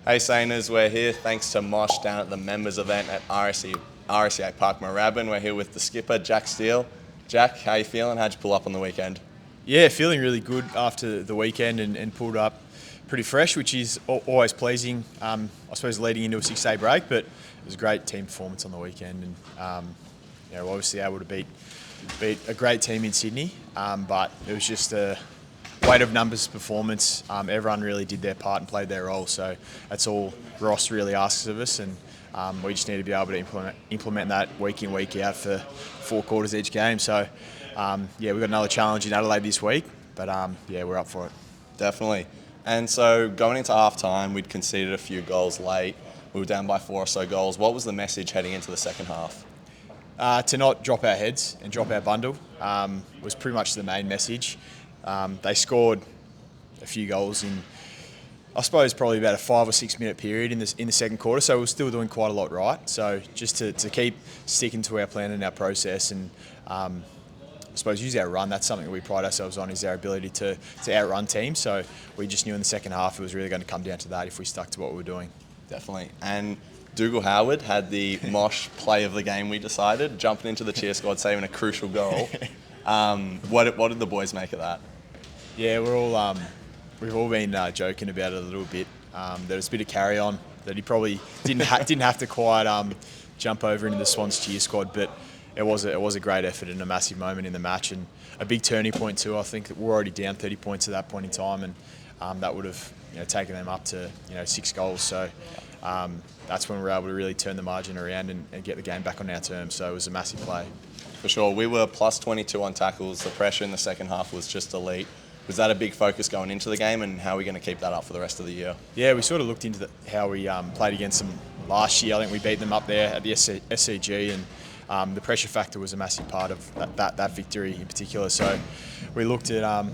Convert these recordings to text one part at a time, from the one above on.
Hey Saners, we're here thanks to Mosh down at the members event at RSEA Park Moorabbin. We're here with the skipper, Jack Steele. Jack, how you feeling? How'd you pull up on the weekend? Yeah, feeling really good after the weekend and pulled up pretty fresh, which is always pleasing, I suppose, leading into a 6-day break, but it was a great team performance on the weekend and we're obviously able to beat a great team in Sydney, but it was just a weight of numbers performance. Everyone really did their part and played their role, so that's all Ross really asks of us, and we just need to be able to implement that week in, week out for 4 quarters each game. So we've got another challenge in Adelaide this week, but we're up for it. Definitely. And so going into half-time, we'd conceded a few goals late. We were down by 4 or so goals. What was the message heading into the second half? To not drop our heads and drop our bundle was pretty much the main message. They scored a few goals in, I suppose, probably about a 5 or 6 minute period in the second quarter, so we're still doing quite a lot right. So just to keep sticking to our plan and our process, and I suppose use our run. That's something that we pride ourselves on, is our ability to outrun teams. So we just knew in the second half it was really going to come down to that if we stuck to what we were doing. Definitely. And Dougal Howard had the Mosh play of the game, we decided, jumping into the cheer squad, saving a crucial goal. What did the boys make of that? Yeah, we've all been joking about it a little bit. There was a bit of carry on that he probably didn't have to quite jump over into the Swans cheer squad, but it was a great effort and a massive moment in the match, and a big turning point too. I think we're already down 30 points at that point in time, and that would have taken them up to 6 goals. So that's when we were able to really turn the margin around and get the game back on our terms. So it was a massive play. For sure. We were plus 22 on tackles. The pressure in the second half was just elite. Was that a big focus going into the game, and how are we going to keep that up for the rest of the year? Yeah, we sort of looked into how we played against them last year. I think we beat them up there at the SCG, and the pressure factor was a massive part of that victory in particular. So we looked at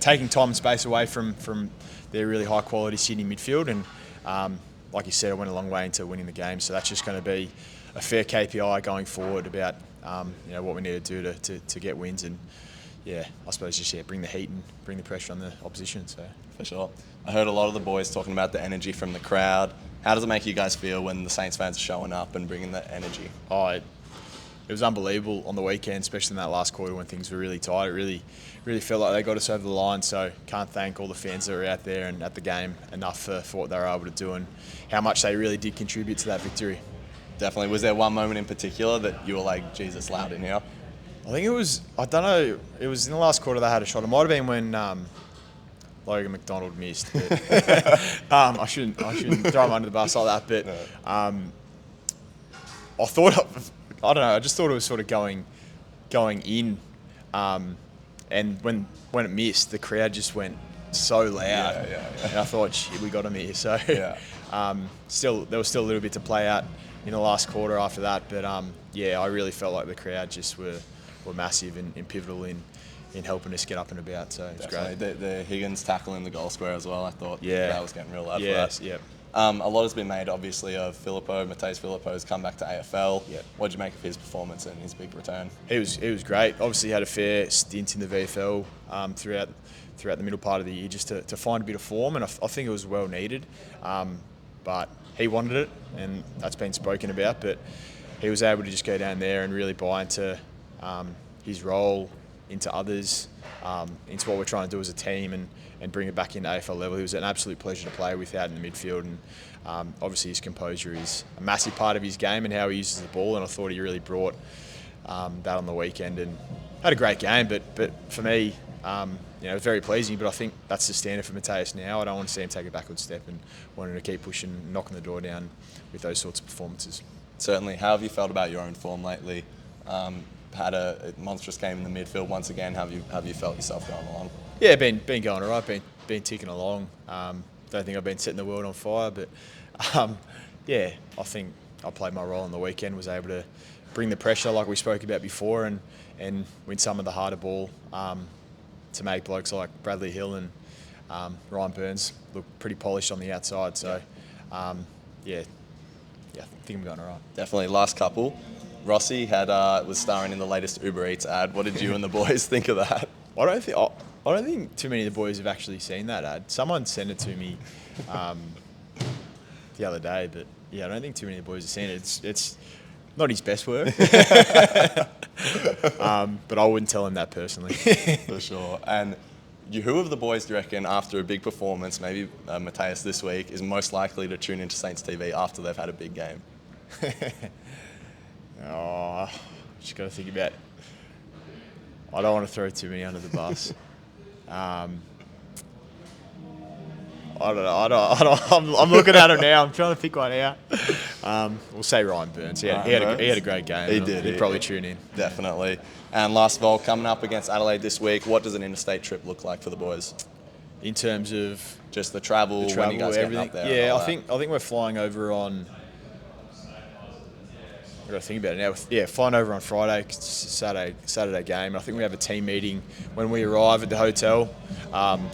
taking time and space away from their really high quality Sydney midfield, and like you said, it went a long way into winning the game. So that's just going to be a fair KPI going forward about what we need to do to get wins, and I suppose just bring the heat and bring the pressure on the opposition. So for sure. I heard a lot of the boys talking about the energy from the crowd. How does it make you guys feel when the Saints fans are showing up and bringing that energy? It was unbelievable on the weekend, especially in that last quarter when things were really tight. It really felt like they got us over the line. So can't thank all the fans that were out there and at the game enough for what they were able to do and how much they really did contribute to that victory. Definitely. Was there one moment in particular that you were like, Jesus, loud in here? I think it was in the last quarter they had a shot. It might have been when Logan McDonald missed. But, I shouldn't throw him under the bus like that, but no. I just thought it was sort of going in, and when it missed, the crowd just went so loud. Yeah. And I thought, shit, we got him here. So there was still a little bit to play out in the last quarter after that, but I really felt like the crowd just were massive and pivotal in helping us get up and about. So it was great. The Higgins tackle in the goal square as well. I thought that was getting real loud for that. Yeah. A lot has been made, obviously, of Phillipou. Phillipou has come back to AFL. Yep. What did you make of his performance and his big return? He was great. Obviously, he had a fair stint in the VFL throughout the middle part of the year just to find a bit of form, and I think it was well needed. But he wanted it, and that's been spoken about. But he was able to just go down there and really buy into his role, into others, into what we're trying to do as a team, and bring it back into AFL level. He was an absolute pleasure to play with out in the midfield, and obviously his composure is a massive part of his game and how he uses the ball, and I thought he really brought that on the weekend and had a great game. But for me, it was very pleasing, but I think that's the standard for Mateus now. I don't want to see him take a backward step, and wanting to keep pushing, knocking the door down with those sorts of performances. Certainly. How have you felt about your own form lately? Had a monstrous game in the midfield once again. How have you felt yourself going along? Yeah, been going all right, been ticking along. Don't think I've been setting the world on fire, but I think I played my role on the weekend, was able to bring the pressure like we spoke about before, and win some of the harder ball to make blokes like Bradley Hill and Ryan Burns look pretty polished on the outside. So I think I'm going all right. Definitely. Last couple. Rossi was starring in the latest Uber Eats ad. What did you and the boys think of that? I don't think too many of the boys have actually seen that ad. Someone sent it to me the other day, but yeah, I don't think too many of the boys have seen it. It's not his best work, but I wouldn't tell him that personally. For sure. And who of the boys do you reckon, after a big performance, maybe Mateus this week, is most likely to tune into Saints TV after they've had a big game? Just got to think about. I don't want to throw too many under the bus. I don't know. I'm looking at him now. I'm trying to pick one out. We'll say Ryan Burns. He had a great game. He did. He'd probably tune in. Definitely. And last of all, coming up against Adelaide this week, what does an interstate trip look like for the boys? In terms of just the travel, when you guys getting up there? Yeah, I think we're flying over on. I've got to think about it now. Yeah, flying over on Friday, Saturday game. I think we have a team meeting when we arrive at the hotel,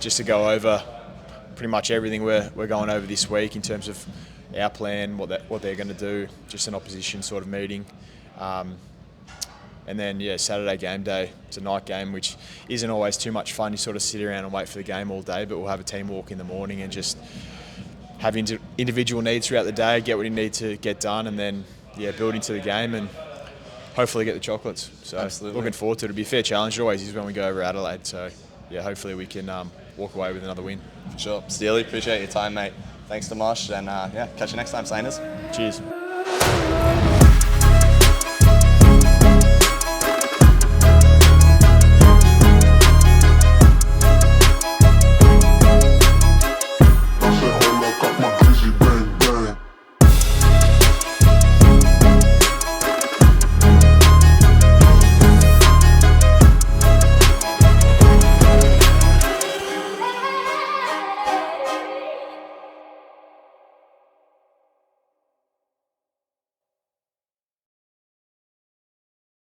just to go over pretty much everything we're going over this week in terms of our plan, what they're going to do. Just an opposition sort of meeting, and then Saturday game day. It's a night game, which isn't always too much fun. You sort of sit around and wait for the game all day, but we'll have a team walk in the morning and just have individual needs throughout the day, get what you need to get done, and then build into the game and hopefully get the chocolates. So absolutely. Looking forward to it. It'll be a fair challenge. It always is when we go over Adelaide. So hopefully we can walk away with another win. For sure. Steely, appreciate your time, mate. Thanks to Mosh, and catch you next time, Sainers. Cheers.